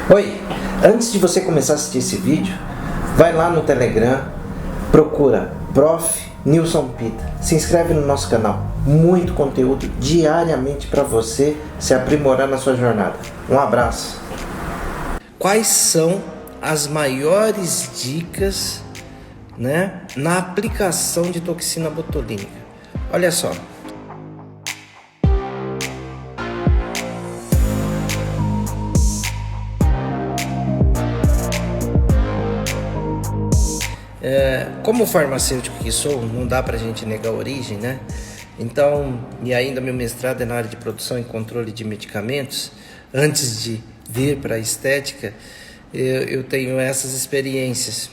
Oi, antes de você começar a assistir esse vídeo, vai lá no Telegram, procura Prof. Nilson Pita, se inscreve no nosso canal, muito conteúdo diariamente para você se aprimorar na sua jornada. Um abraço. Quais são as maiores dicas, na aplicação de toxina botulínica? Olha só. Como farmacêutico que sou, não dá pra gente negar a origem, né? Então, e ainda meu mestrado é na área de produção e controle de medicamentos. Antes de vir para a estética, eu tenho essas experiências.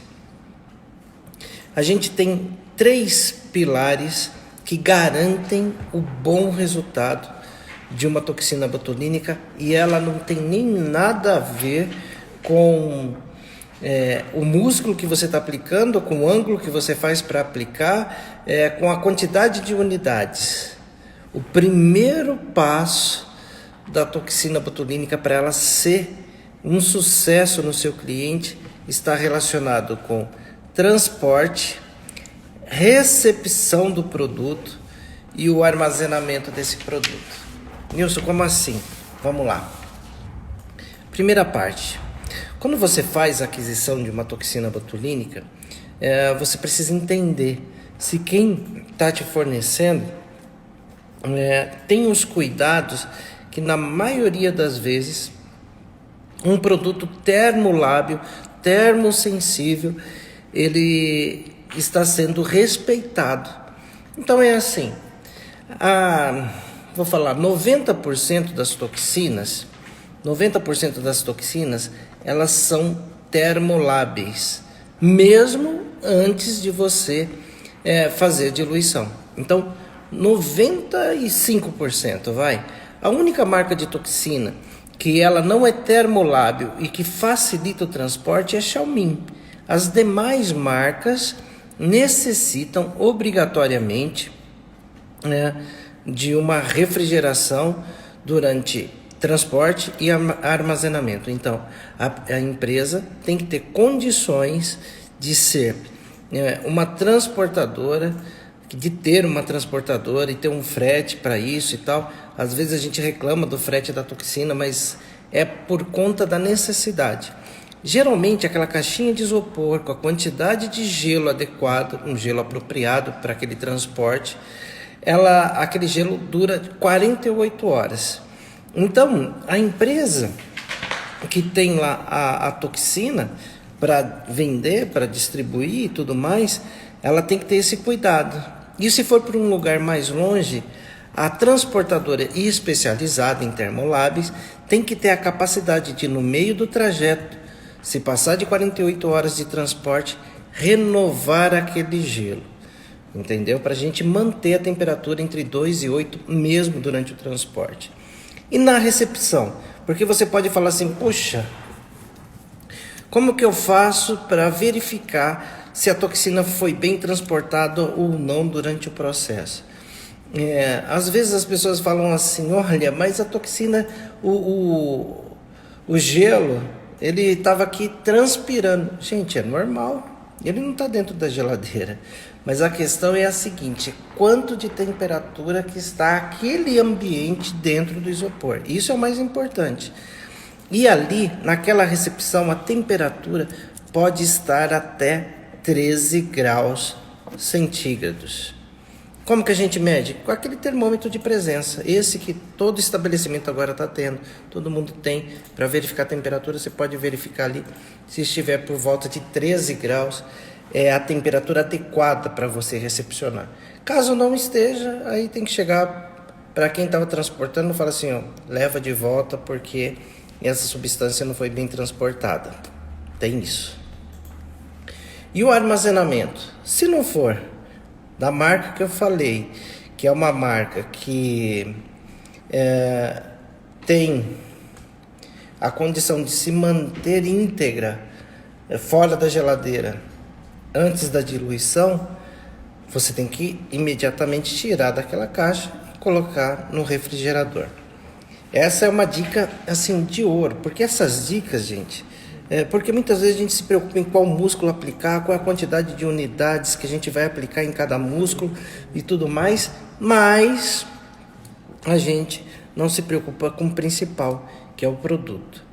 A gente tem 3 pilares que garantem o bom resultado de uma toxina botulínica, e ela não tem nem nada a ver com o músculo que você está aplicando, com o ângulo que você faz para aplicar, com a quantidade de unidades. O primeiro passo da toxina botulínica para ela ser um sucesso no seu cliente está relacionado com transporte, recepção do produto e o armazenamento desse produto. Nilson, como assim? Vamos lá. Primeira parte. Quando você faz a aquisição de uma toxina botulínica, você precisa entender se quem está te fornecendo tem os cuidados que, na maioria das vezes, um produto termolábil, termosensível, ele está sendo respeitado. Então é assim, vou falar, 90% das toxinas, elas são termoláveis, mesmo antes de você fazer diluição. Então, 95%, A única marca de toxina que ela não é termolábil e que facilita o transporte é Xiaomi. As demais marcas necessitam obrigatoriamente de uma refrigeração durante transporte e armazenamento. Então, a empresa tem que ter condições de ser uma transportadora, de ter uma transportadora e ter um frete para isso e tal. Às vezes a gente reclama do frete da toxina, mas é por conta da necessidade. Geralmente aquela caixinha de isopor com a quantidade de gelo adequado, um gelo apropriado para aquele transporte, aquele gelo dura 48 horas. Então, a empresa que tem lá a toxina para vender, para distribuir e tudo mais, ela tem que ter esse cuidado. E se for para um lugar mais longe, a transportadora especializada em termoláveis tem que ter a capacidade de, no meio do trajeto, se passar de 48 horas de transporte, renovar aquele gelo. Entendeu? Para a gente manter a temperatura entre 2 e 8 mesmo durante o transporte. E na recepção? Porque você pode falar assim, puxa, como que eu faço para verificar se a toxina foi bem transportada ou não durante o processo? Às vezes as pessoas falam assim, olha, mas a toxina, o gelo, ele estava aqui transpirando. Gente, é normal, ele não está dentro da geladeira. Mas a questão é a seguinte, quanto de temperatura que está aquele ambiente dentro do isopor. Isso é o mais importante. E ali, naquela recepção, a temperatura pode estar até 13 graus centígrados. Como que a gente mede? Com aquele termômetro de presença. Esse que todo estabelecimento agora está tendo. Todo mundo tem. Para verificar a temperatura, você pode verificar ali. Se estiver por volta de 13 graus, é a temperatura adequada para você recepcionar. Caso não esteja, aí tem que chegar para quem estava transportando e falar assim, leva de volta porque essa substância não foi bem transportada. Tem isso. E o armazenamento? Se não for da marca que eu falei, que é uma marca que tem a condição de se manter íntegra fora da geladeira antes da diluição, você tem que imediatamente tirar daquela caixa e colocar no refrigerador. Essa é uma dica assim de ouro, porque essas dicas, gente, porque muitas vezes a gente se preocupa em qual músculo aplicar, qual é a quantidade de unidades que a gente vai aplicar em cada músculo e tudo mais, mas a gente não se preocupa com o principal, que é o produto.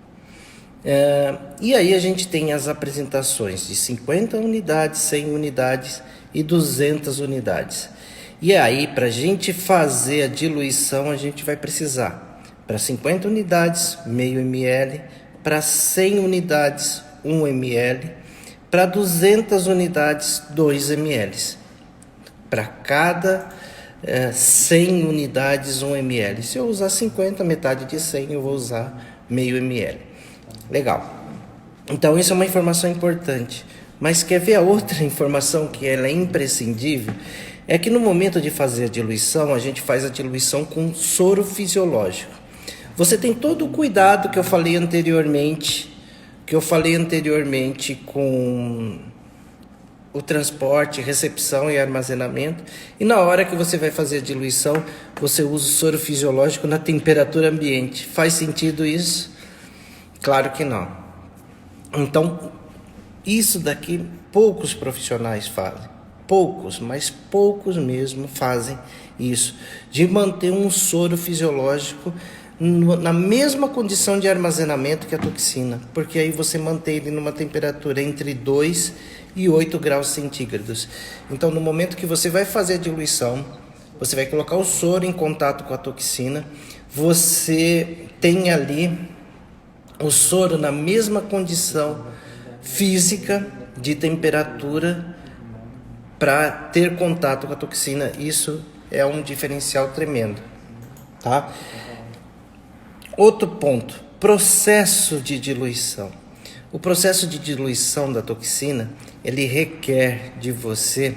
E aí a gente tem as apresentações de 50 unidades, 100 unidades e 200 unidades. E aí, para a gente fazer a diluição, a gente vai precisar, para 50 unidades, meio ml, para 100 unidades, 1 ml, para 200 unidades, 2 ml. Para cada 100 unidades, 1 ml. Se eu usar 50, metade de 100, eu vou usar meio ml. Legal. Então, isso é uma informação importante. Mas quer ver a outra informação que ela é imprescindível? É que no momento de fazer a diluição, a gente faz a diluição com soro fisiológico. Você tem todo o cuidado que eu falei anteriormente, com o transporte, recepção e armazenamento. E na hora que você vai fazer a diluição, você usa o soro fisiológico na temperatura ambiente. Faz sentido isso? Claro que não. Então, isso daqui poucos profissionais fazem. Poucos, mas poucos mesmo fazem isso. De manter um soro fisiológico na mesma condição de armazenamento que a toxina. Porque aí você mantém ele numa temperatura entre 2 e 8 graus centígrados. Então, no momento que você vai fazer a diluição, você vai colocar o soro em contato com a toxina. Você tem ali o soro na mesma condição física de temperatura para ter contato com a toxina. Isso é um diferencial tremendo, tá? Outro ponto, processo de diluição. O processo de diluição da toxina, ele requer de você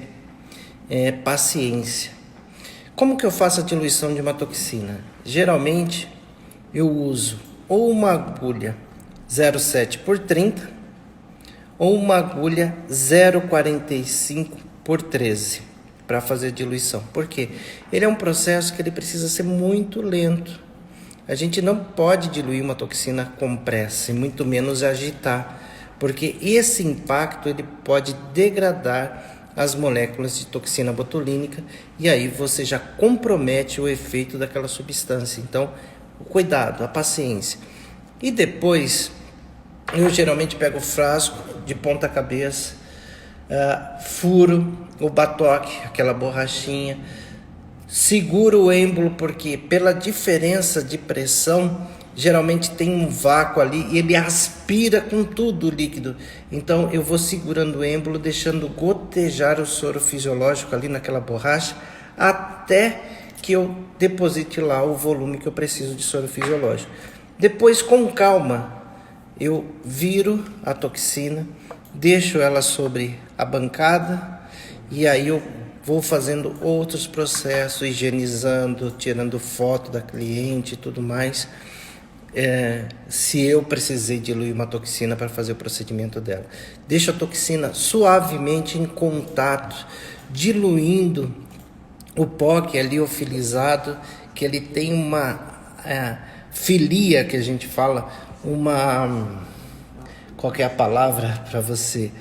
paciência. Como que eu faço a diluição de uma toxina? Geralmente, eu uso ou uma agulha 0,7 por 30 ou uma agulha 0,45 por 13 para fazer a diluição. Por quê? Ele é um processo que ele precisa ser muito lento. A gente não pode diluir uma toxina com pressa, e muito menos agitar, porque esse impacto ele pode degradar as moléculas de toxina botulínica e aí você já compromete o efeito daquela substância. Então, o cuidado, a paciência. E depois, eu geralmente pego o frasco de ponta cabeça, furo o batoque, aquela borrachinha, seguro o êmbolo, porque pela diferença de pressão, geralmente tem um vácuo ali e ele aspira com tudo o líquido. Então eu vou segurando o êmbolo, deixando gotejar o soro fisiológico ali naquela borracha, até que eu deposite lá o volume que eu preciso de soro fisiológico. Depois, com calma, eu viro a toxina, deixo ela sobre a bancada e aí eu vou fazendo outros processos, higienizando, tirando foto da cliente e tudo mais. Se eu precisei diluir uma toxina para fazer o procedimento dela. Deixo a toxina suavemente em contato, diluindo o pó que é liofilizado, que ele tem uma filia, que a gente fala, qual que é a palavra para você?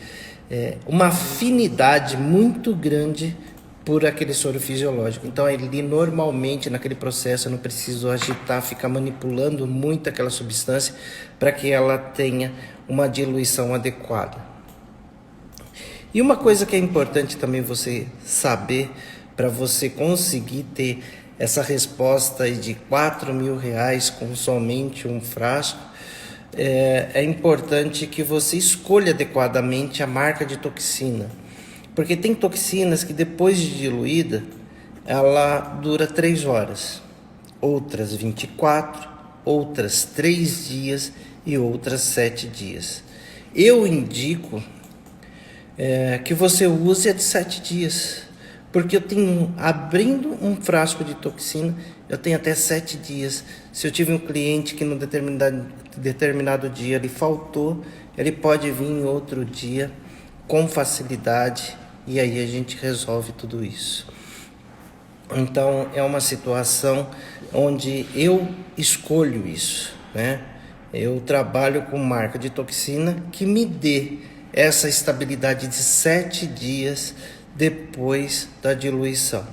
Uma afinidade muito grande por aquele soro fisiológico. Então, ele normalmente, naquele processo, eu não preciso agitar, ficar manipulando muito aquela substância para que ela tenha uma diluição adequada. E uma coisa que é importante também você saber, para você conseguir ter essa resposta aí de R$4.000 com somente um frasco, é importante que você escolha adequadamente a marca de toxina. Porque tem toxinas que depois de diluída, ela dura 3 horas, outras 24, outras 3 dias e outras 7 dias. Eu indico que você use a de 7 dias, porque eu tenho, abrindo um frasco de toxina, eu tenho até 7 dias. Se eu tive um cliente que no determinado dia ele faltou, ele pode vir em outro dia com facilidade e aí a gente resolve tudo isso. Então é uma situação onde eu escolho isso, né? Eu trabalho com marca de toxina que me dê essa estabilidade de 7 dias depois da diluição.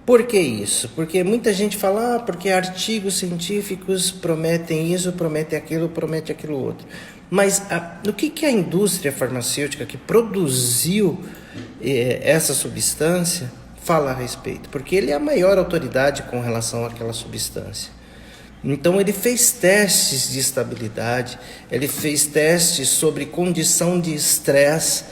Por que isso? Porque muita gente fala, porque artigos científicos prometem isso, prometem aquilo outro. Mas o que a indústria farmacêutica que produziu essa substância fala a respeito? Porque ele é a maior autoridade com relação àquela substância. Então ele fez testes de estabilidade, ele fez testes sobre condição de estresse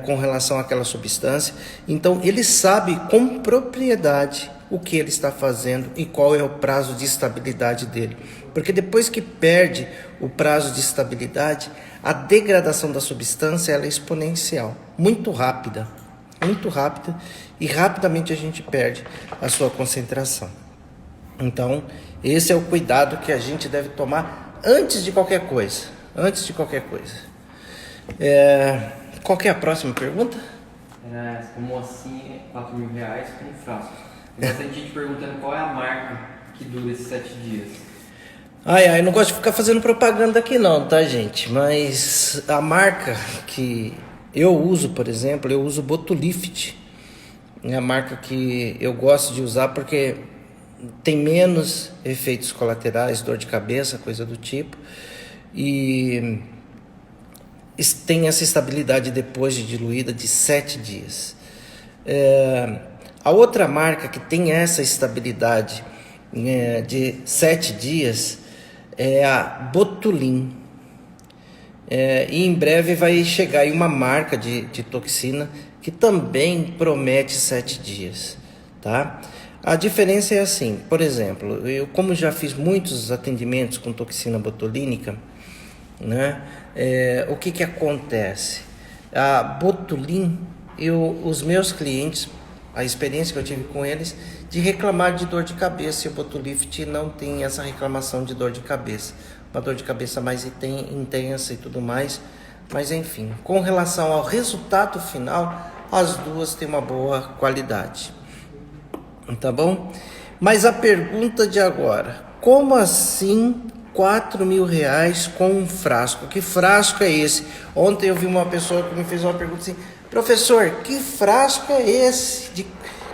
com relação àquela substância. Então ele sabe com propriedade o que ele está fazendo e qual é o prazo de estabilidade dele. Porque depois que perde o prazo de estabilidade, a degradação da substância ela é exponencial, muito rápida, e rapidamente a gente perde a sua concentração. Então, esse é o cuidado que a gente deve tomar antes de qualquer coisa. Qual que é a próxima pergunta? Como assim R$4.000 com um frasco? Tem bastante gente perguntando qual é a marca que dura esses 7 dias. Não gosto de ficar fazendo propaganda aqui não, tá, gente? Mas a marca que eu uso, por exemplo, eu uso Botulift. É a marca que eu gosto de usar porque tem menos efeitos colaterais, dor de cabeça, coisa do tipo. E tem essa estabilidade depois de diluída de 7 dias. A outra marca que tem essa estabilidade de 7 dias é a Botulin. E em breve vai chegar aí uma marca de toxina que também promete 7 dias, tá? A diferença é assim, por exemplo, eu como já fiz muitos atendimentos com toxina botulínica, né? O que acontece? A Botulin, os meus clientes, a experiência que eu tive com eles, de reclamar de dor de cabeça, e o Botulift não tem essa reclamação de dor de cabeça, uma dor de cabeça mais intensa e tudo mais, mas enfim, com relação ao resultado final, as duas têm uma boa qualidade, tá bom? Mas a pergunta de agora, como assim R$4.000 com um frasco? Que frasco é esse? Ontem eu vi uma pessoa que me fez uma pergunta assim, professor, que frasco é esse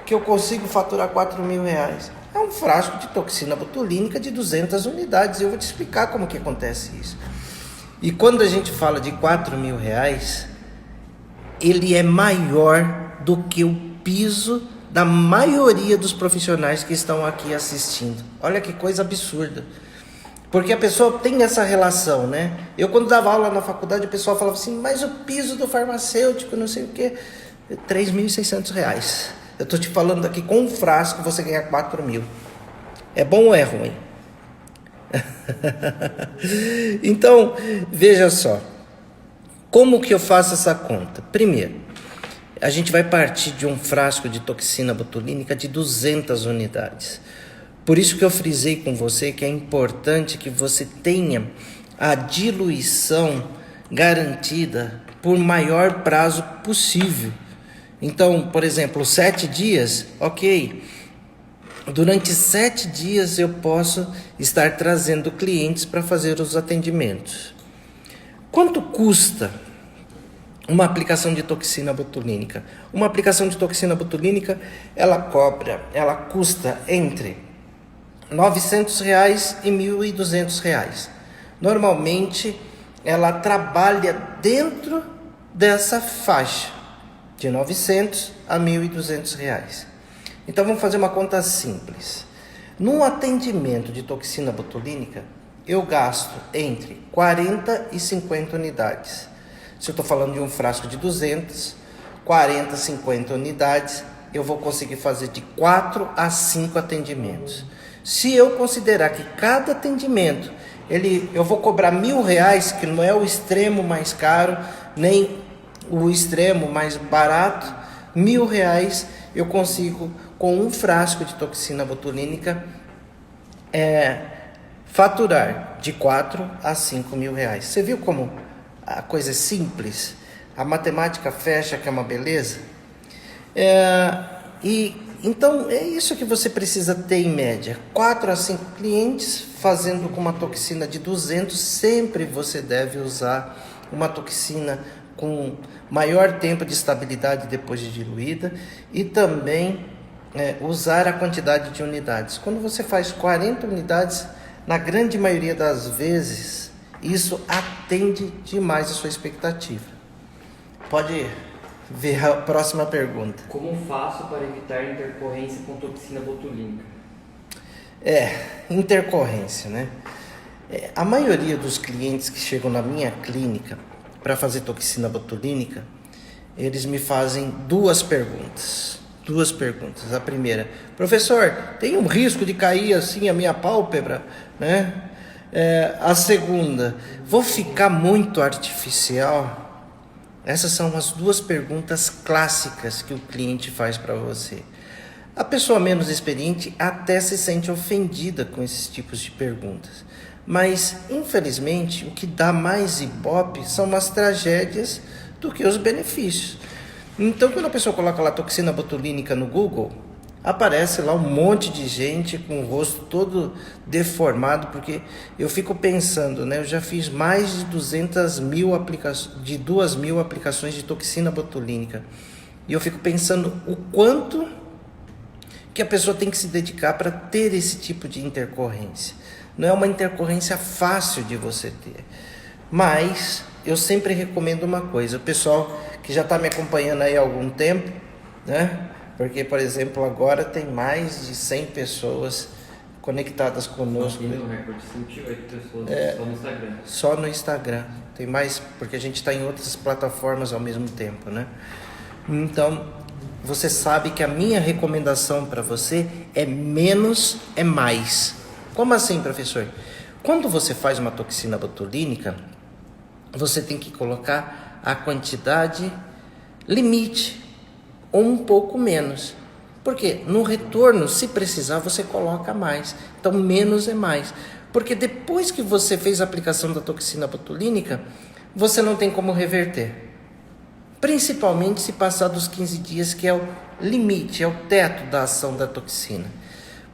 que eu consigo faturar R$4.000? É um frasco de toxina botulínica de 200 unidades. Eu vou te explicar como que acontece isso. E quando a gente fala de R$4.000, ele é maior do que o piso da maioria dos profissionais que estão aqui assistindo. Olha que coisa absurda. Porque a pessoa tem essa relação, né? Eu quando dava aula na faculdade, o pessoal falava assim, mas o piso do farmacêutico, não sei o quê, R$3.600. Eu estou te falando aqui, com um frasco você ganha 4.000. É bom ou é ruim? Então, veja só. Como que eu faço essa conta? Primeiro, a gente vai partir de um frasco de toxina botulínica de 200 unidades. Por isso que eu frisei com você que é importante que você tenha a diluição garantida por maior prazo possível. Então, por exemplo, 7 dias, ok. Durante 7 dias eu posso estar trazendo clientes para fazer os atendimentos. Quanto custa uma aplicação de toxina botulínica? Uma aplicação de toxina botulínica, ela custa entre R$900 e R$1.200. Normalmente, ela trabalha dentro dessa faixa, de R$900 a R$1.200. Então vamos fazer uma conta simples. Num atendimento de toxina botulínica, eu gasto entre 40 e 50 unidades. Se eu estou falando de um frasco de 200, 40, 50 unidades, eu vou conseguir fazer de 4 a 5 atendimentos. Se eu considerar que cada atendimento, eu vou cobrar R$1.000, que não é o extremo mais caro, nem o extremo mais barato, R$1.000 eu consigo, com um frasco de toxina botulínica, faturar de 4 a 5 mil reais. Você viu como a coisa é simples? A matemática fecha, que é uma beleza? E Então, é isso que você precisa ter em média. 4 a 5 clientes fazendo com uma toxina de 200. Sempre você deve usar uma toxina com maior tempo de estabilidade depois de diluída e também usar a quantidade de unidades. Quando você faz 40 unidades, na grande maioria das vezes, isso atende demais a sua expectativa. Pode ver a próxima pergunta. Como faço para evitar intercorrência com toxina botulínica? Intercorrência, né? A maioria dos clientes que chegam na minha clínica para fazer toxina botulínica, eles me fazem duas perguntas. A primeira: professor, tem um risco de cair assim a minha pálpebra, né? A segunda: vou ficar muito artificial? Essas são as duas perguntas clássicas que o cliente faz para você. A pessoa menos experiente até se sente ofendida com esses tipos de perguntas. Mas, infelizmente, o que dá mais ibope são as tragédias do que os benefícios. Então, quando a pessoa coloca lá toxina botulínica no Google, aparece lá um monte de gente com o rosto todo deformado, porque eu fico pensando, né? Eu já fiz mais de 2.000 aplicações de toxina botulínica. E eu fico pensando o quanto que a pessoa tem que se dedicar para ter esse tipo de intercorrência. Não é uma intercorrência fácil de você ter. Mas eu sempre recomendo uma coisa. O pessoal que já está me acompanhando aí há algum tempo, né? Porque, por exemplo, agora tem mais de 100 pessoas conectadas conosco. Aqui no recorde, 108 pessoas só no Instagram. Só no Instagram. Tem mais, porque a gente está em outras plataformas ao mesmo tempo, né? Então, você sabe que a minha recomendação para você é menos é mais. Como assim, professor? Quando você faz uma toxina botulínica, você tem que colocar a quantidade limite, ou um pouco menos. Porque no retorno, se precisar, você coloca mais. Então, menos é mais. Porque depois que você fez a aplicação da toxina botulínica, você não tem como reverter. Principalmente se passar dos 15 dias, que é o limite, é o teto da ação da toxina.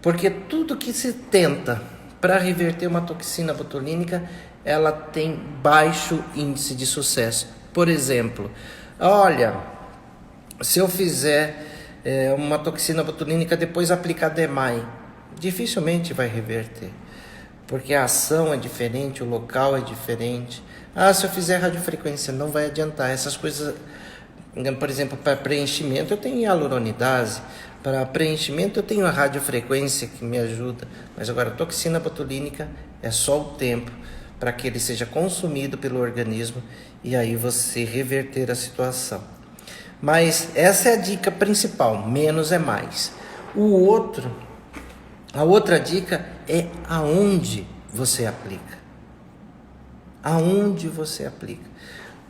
Porque tudo que se tenta para reverter uma toxina botulínica, ela tem baixo índice de sucesso. Por exemplo, olha, se eu fizer uma toxina botulínica depois aplicar DMAI, dificilmente vai reverter. Porque a ação é diferente, o local é diferente. Se eu fizer radiofrequência, não vai adiantar. Essas coisas, por exemplo, para preenchimento eu tenho hialuronidase. Para preenchimento eu tenho a radiofrequência que me ajuda, mas agora a toxina botulínica é só o tempo para que ele seja consumido pelo organismo e aí você reverter a situação. Mas essa é a dica principal, menos é mais. A outra dica é aonde você aplica. Aonde você aplica.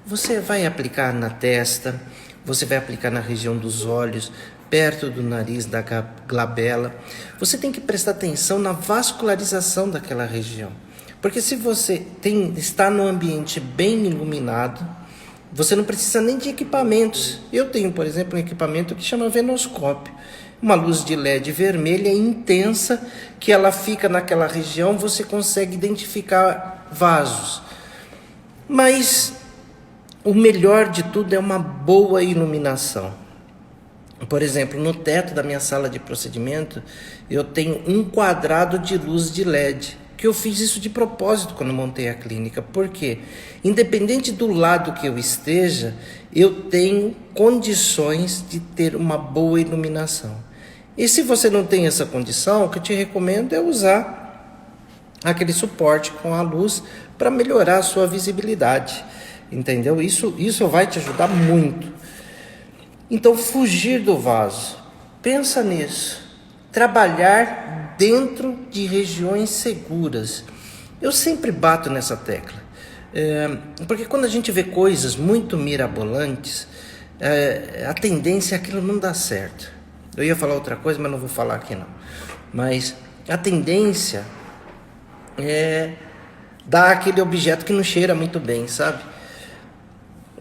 Você vai aplicar na testa, você vai aplicar na região dos olhos, perto do nariz, da glabela. Você tem que prestar atenção na vascularização daquela região. Porque se você está num ambiente bem iluminado, você não precisa nem de equipamentos. Eu tenho, por exemplo, um equipamento que chama venoscópio. Uma luz de LED vermelha intensa, que ela fica naquela região, você consegue identificar vasos. Mas o melhor de tudo é uma boa iluminação. Por exemplo, no teto da minha sala de procedimento, eu tenho um quadrado de luz de LED, que eu fiz isso de propósito quando montei a clínica. Por quê? Independente do lado que eu esteja, eu tenho condições de ter uma boa iluminação. E se você não tem essa condição, o que eu te recomendo é usar aquele suporte com a luz para melhorar a sua visibilidade. Entendeu? Isso vai te ajudar muito. Então, fugir do vaso. Pensa nisso. Trabalhar dentro de regiões seguras. Eu sempre bato nessa tecla. Porque quando a gente vê coisas muito mirabolantes, a tendência é aquilo não dar certo. Eu ia falar outra coisa, mas não vou falar aqui não. Mas a tendência é dar aquele objeto que não cheira muito bem, sabe?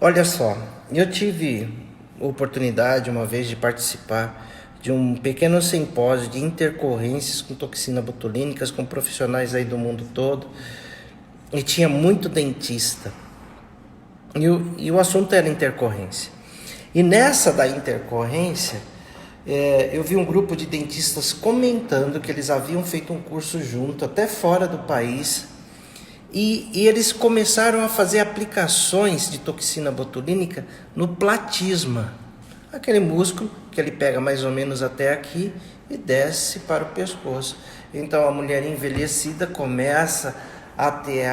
Olha só, eu tive oportunidade uma vez de participar de um pequeno simpósio de intercorrências com toxina botulínicas, com profissionais aí do mundo todo, e tinha muito dentista. E o assunto era intercorrência. E nessa da intercorrência, eu vi um grupo de dentistas comentando que eles haviam feito um curso junto, até fora do país, e eles começaram a fazer aplicações de toxina botulínica no platisma, aquele músculo que ele pega mais ou menos até aqui e desce para o pescoço. Então a mulher envelhecida começa a ter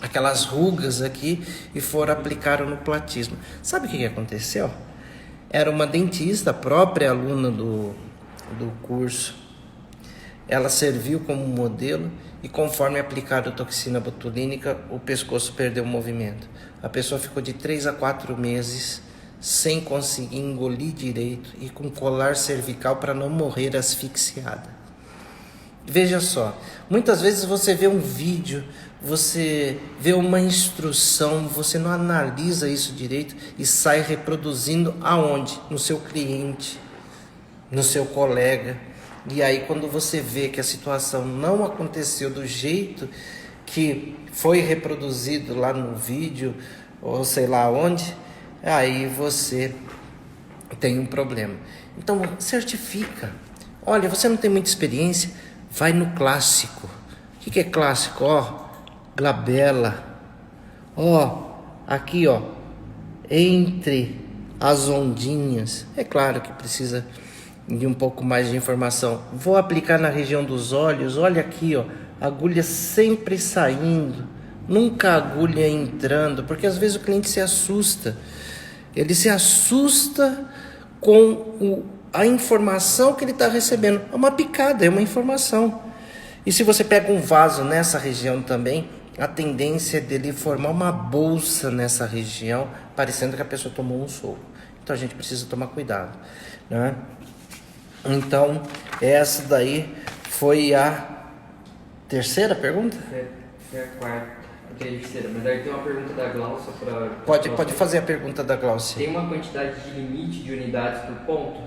aquelas rugas aqui e foram aplicaram no platisma. Sabe o que aconteceu? Era uma dentista, própria aluna do curso. Ela serviu como modelo e conforme aplicaram toxina botulínica, o pescoço perdeu o movimento. A pessoa ficou de 3 a 4 meses sem conseguir engolir direito e com colar cervical para não morrer asfixiada. Veja só, muitas vezes você vê um vídeo, você vê uma instrução, você não analisa isso direito e sai reproduzindo aonde? No seu cliente, no seu colega. E aí quando você vê que a situação não aconteceu do jeito que foi reproduzido lá no vídeo, ou sei lá onde, aí você tem um problema. Então certifica. Olha, você não tem muita experiência, vai no clássico. O que é clássico? Glabela. Aqui entre as ondinhas. É claro que precisa de um pouco mais de informação. Vou aplicar na região dos olhos. Olha aqui, agulha sempre saindo, nunca agulha entrando, porque às vezes o cliente se assusta. Ele se assusta com a informação que ele está recebendo. É uma picada, é uma informação. E se você pega um vaso nessa região também, a tendência é dele formar uma bolsa nessa região, parecendo que a pessoa tomou um soco. Então a gente precisa tomar cuidado, né? Então, essa daí foi a terceira pergunta? Foi a quarta. Ok, terceira. Mas aí tem uma pergunta da Glaucia para... Pode fazer a pergunta da Glaucia. Tem uma quantidade de limite de unidades por ponto?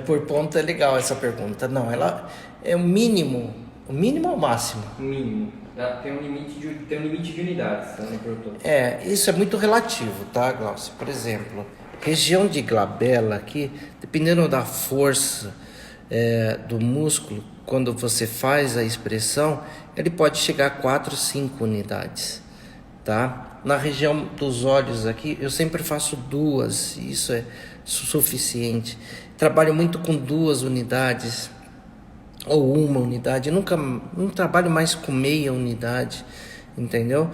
Por ponto é legal essa pergunta. Não, ela é o mínimo. O mínimo ou o máximo? O mínimo. Tem um limite de unidades, tá? Isso é muito relativo, tá, Glaucia? Por exemplo, região de glabela aqui, dependendo da força do músculo, quando você faz a expressão, ele pode chegar a 4, 5 unidades, tá? Na região dos olhos aqui, eu sempre faço 2, isso é suficiente. Trabalho muito com 2 unidades ou 1 unidade, não trabalho mais com meia unidade, entendeu?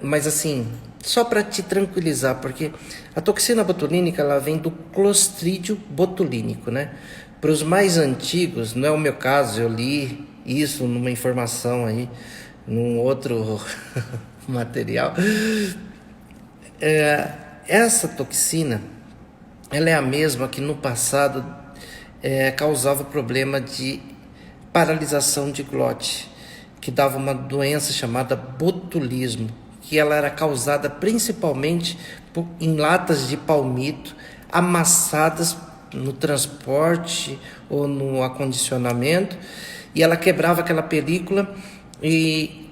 Mas assim, só para te tranquilizar, porque a toxina botulínica ela vem do Clostridium botulínico, né? Para os mais antigos, não é o meu caso, eu li isso numa informação aí, num outro material. Essa toxina, ela é a mesma que no passado causava problema de paralisação de glote, que dava uma doença chamada botulismo, que ela era causada principalmente em latas de palmito amassadas no transporte ou no acondicionamento, e ela quebrava aquela película e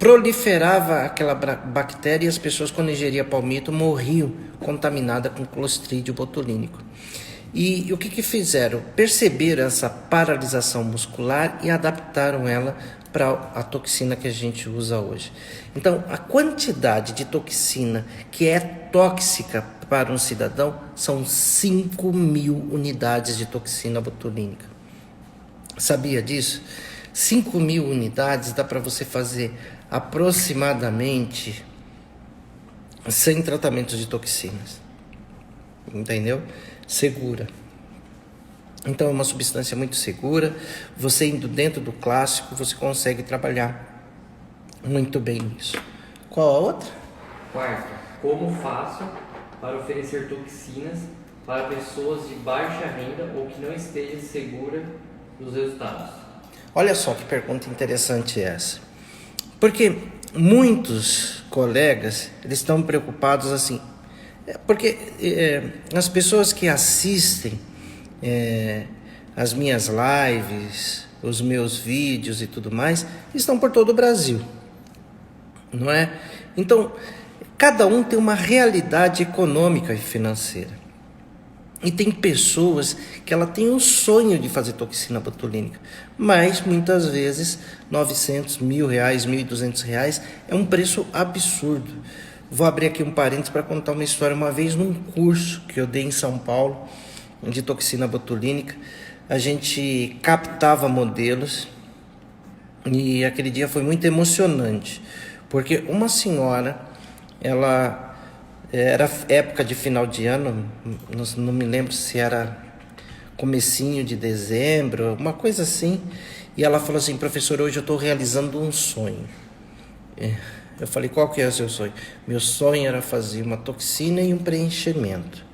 proliferava aquela bactéria, e as pessoas, quando ingeriam palmito, morriam contaminadas com Clostridium botulínico. E o que fizeram? Perceberam essa paralisação muscular e adaptaram ela para a toxina que a gente usa hoje. Então, a quantidade de toxina que é tóxica para um cidadão são 5.000 unidades de toxina botulínica. Sabia disso? 5.000 unidades dá para você fazer aproximadamente 100 tratamentos de toxinas. Entendeu? Segura. Então é uma substância muito segura. Você indo dentro do clássico, você consegue trabalhar muito bem isso. Qual a outra? Quarta, como faço para oferecer toxinas para pessoas de baixa renda ou que não estejam seguras dos resultados? Olha só que pergunta interessante essa. Porque muitos colegas, eles estão preocupados assim, Porque as pessoas que assistem as minhas lives, os meus vídeos e tudo mais, estão por todo o Brasil, não é? Então, cada um tem uma realidade econômica e financeira. E tem pessoas que ela tem o sonho de fazer toxina botulínica, mas muitas vezes R$900, R$1.000, R$1.200 é um preço absurdo. Vou abrir aqui um parênteses para contar uma história. Uma vez num curso que eu dei em São Paulo de toxina botulínica, a gente captava modelos e aquele dia foi muito emocionante, porque uma senhora, ela era época de final de ano, não me lembro se era comecinho de dezembro, uma coisa assim, e ela falou assim: professor, hoje eu estou realizando um sonho. Eu falei: qual que é o seu sonho? Meu sonho era fazer uma toxina e um preenchimento,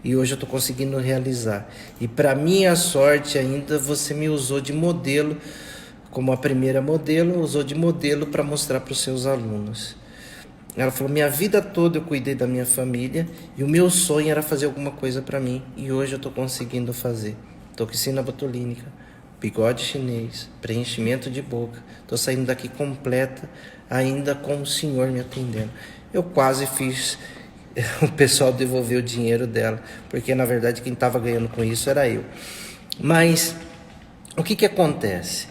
e hoje eu estou conseguindo realizar, e para minha sorte ainda você me usou de modelo, como a primeira modelo, usou de modelo para mostrar para os seus alunos. Ela falou: minha vida toda eu cuidei da minha família e o meu sonho era fazer alguma coisa para mim, e hoje eu estou conseguindo fazer toxina botulínica, bigode chinês, preenchimento de boca. Estou saindo daqui completa, ainda com o senhor me atendendo. Eu quase fiz o pessoal devolver o dinheiro dela, porque na verdade quem estava ganhando com isso era eu. Mas o que acontece?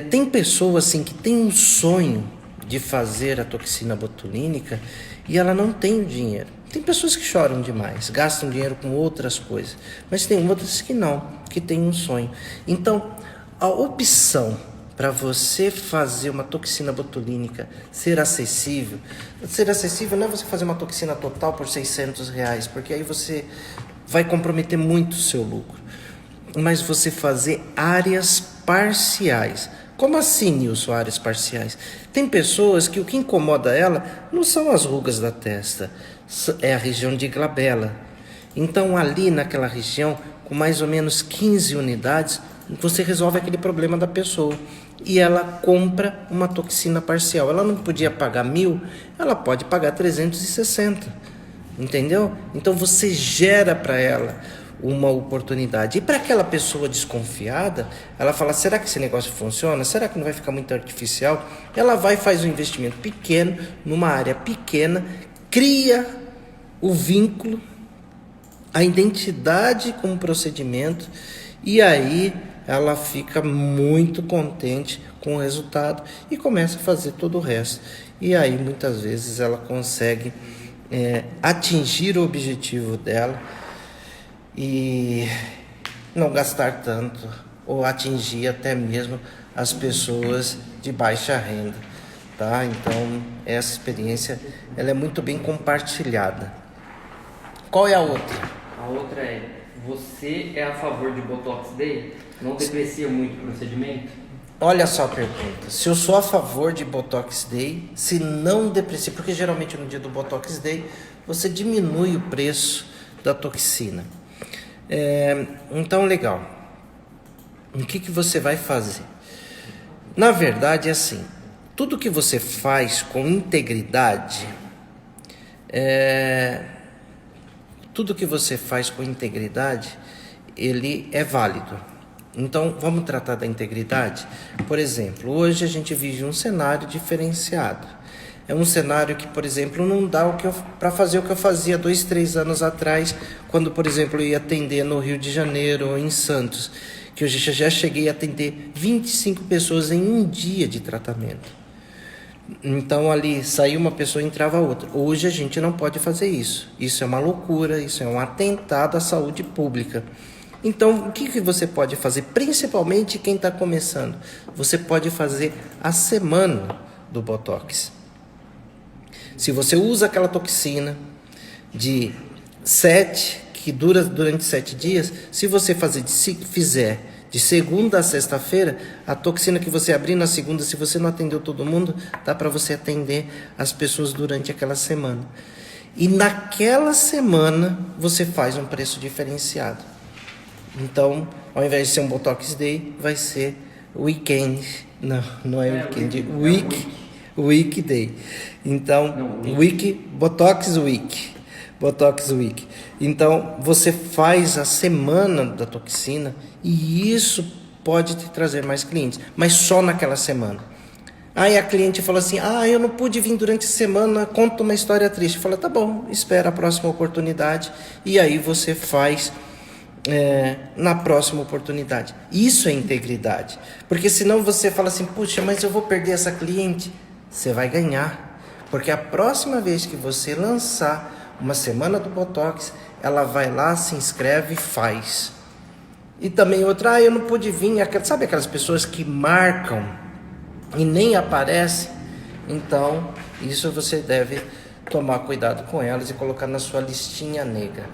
Tem pessoas assim que têm um sonho de fazer a toxina botulínica e ela não tem o dinheiro. Tem pessoas que choram demais, gastam dinheiro com outras coisas, mas tem outras que não, que têm um sonho. Então, a opção para você fazer uma toxina botulínica ser acessível não é você fazer uma toxina total por R$600, porque aí você vai comprometer muito o seu lucro, mas você fazer áreas parciais. Como assim, Nilson, áreas parciais? Tem pessoas que o que incomoda ela não são as rugas da testa, é a região de glabela. Então ali naquela região, com mais ou menos 15 unidades, você resolve aquele problema da pessoa. E ela compra uma toxina parcial. Ela não podia pagar 1.000, ela pode pagar 360. Entendeu? Então você gera para ela uma oportunidade. E para aquela pessoa desconfiada, ela fala: será que esse negócio funciona? Será que não vai ficar muito artificial? Ela vai e faz um investimento pequeno, numa área pequena, cria o vínculo, a identidade com o procedimento, e aí ela fica muito contente com o resultado e começa a fazer todo o resto. E aí muitas vezes ela consegue atingir o objetivo dela e não gastar tanto, ou atingir até mesmo as pessoas de baixa renda, tá? Então essa experiência ela é muito bem compartilhada. Qual é a outra? A outra é: você é a favor de Botox Day? Não deprecia muito o procedimento? Olha só a pergunta: se eu sou a favor de Botox Day, se não deprecia, porque geralmente no dia do Botox Day você diminui o preço da toxina. Então, legal. O que você vai fazer? Na verdade, é assim: tudo que você faz com integridade, ele é válido. Então, vamos tratar da integridade? Por exemplo, hoje a gente vive um cenário diferenciado. É um cenário que, por exemplo, não dá para fazer o que eu fazia 2, 3 anos atrás, quando, por exemplo, eu ia atender no Rio de Janeiro ou em Santos, que eu já cheguei a atender 25 pessoas em um dia de tratamento. Então ali saiu uma pessoa e entrava outra. Hoje a gente não pode fazer isso. Isso é uma loucura, isso é um atentado à saúde pública. Então, o que você pode fazer? Principalmente quem está começando. Você pode fazer a semana do Botox. Se você usa aquela toxina de 7, que dura durante 7 dias, se você fizer de segunda a sexta-feira, a toxina que você abrir na segunda, se você não atendeu todo mundo, dá para você atender as pessoas durante aquela semana. E naquela semana você faz um preço diferenciado. Então, ao invés de ser um Botox Day, vai ser Weekend. Não é Weekend, Week Day. Então, Botox Week. Botox Week. Então, você faz a semana da toxina e isso pode te trazer mais clientes, mas só naquela semana. Aí a cliente fala assim, eu não pude vir durante a semana, conta uma história triste. Fala, tá bom, espera a próxima oportunidade e aí você faz na próxima oportunidade. Isso é integridade, porque senão você fala assim, puxa, mas eu vou perder essa cliente. Você vai ganhar, porque a próxima vez que você lançar uma semana do Botox, ela vai lá, se inscreve e faz. E também outra, eu não pude vir, sabe aquelas pessoas que marcam e nem aparecem? Então, isso você deve tomar cuidado com elas e colocar na sua listinha negra.